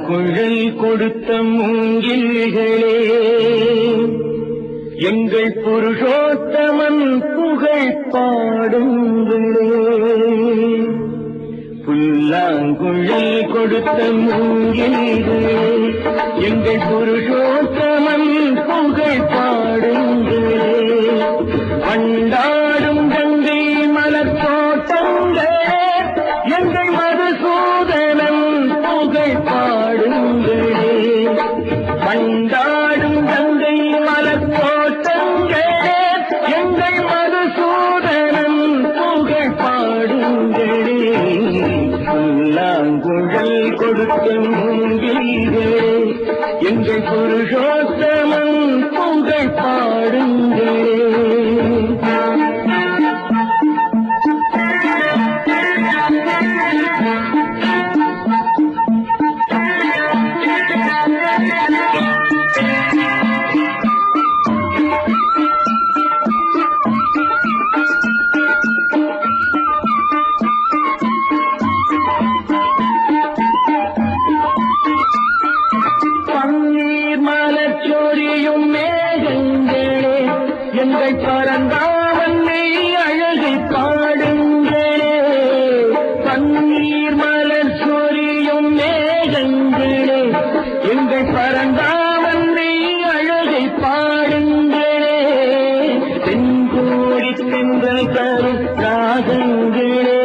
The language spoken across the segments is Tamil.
புல்லாங்குழல் கொடுத்த மூங்கில்களே, எங்கள் புருஷோத்தமன் புகழ் பாடுங்களே. புல்லாங்குழல் கொடுத்த மூங்கில்களே, எங்கள் புருஷோத்தமன் புகழ் பாடுங்களே. வண்டாடும் கங்கை மலர் தோட்டங்களே, எங்கள் மதுசூதனன் புகழ் பாடுங்களே. வண்டாடும் கங்கை மலர் தோட்டங்களே, எங்கள் மதுசூதனன் புகழ் பாடுங்களே. புல்லாங்குழல் கொடுத்த மூங்கில்களே, எங்கள் புருஷோத்தமன் புகழ் பாடுங்களே. எங்கள் பரந்தாவன்னை அழகை பாடுங்களே. பன்னீர் மலர் சொரியும் மேகங்களே, எங்கள் பரந்தாவன்னை அழகை பாடுங்களே. தென்கோடி தென்றல் தரும் ராகங்களே,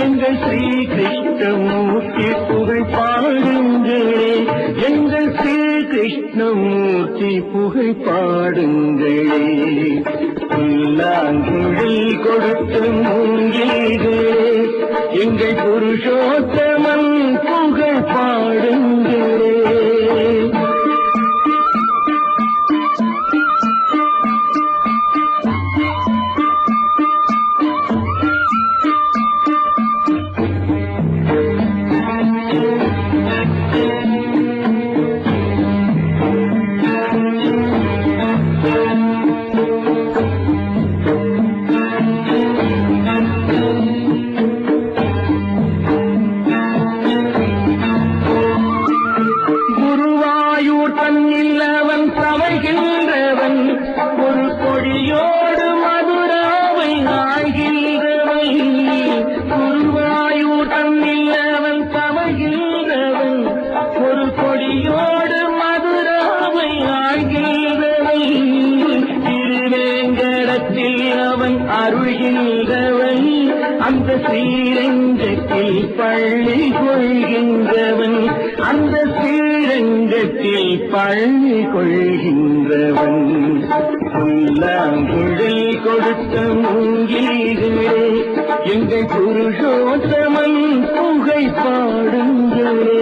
எங்கள் ஸ்ரீ கிருஷ்ணமூர்த்தி புகழ் பாடுங்களே. எங்கள் ஸ்ரீ கிருஷ்ணமூர்த்தி புகழ் பாடுங்களே. புல்லாங்குழல் கொடுத்த மூங்கில்களே, எங்கள் புருஷோத்தமன் புகழ் பாடுங்களே. தன்னில் அவன் சமைகின்றவன், ஒரு கொடியோடு மதுராவை ஆழ்கின்றவன். குருவாயூர் தன்னில் அவன் சமைகின்றவன், ஒரு கொடியோடு மதுராவை ஆழ்கின்றவன். திருவேங்கடத்தில் அவன் அருள்கின்றவன், அந்த ஸ்ரீரங்கத்தில் பள்ளி கொள்கின்றவன். அந்த ஸ்ரீரங்கத்தில் பள்ளி கொள்கின்றவன். புல்லாங்குழல் கொடுத்த மூங்கில்களே, எங்கள் புருஷோத்தமன் புகழ் பாடுங்களே.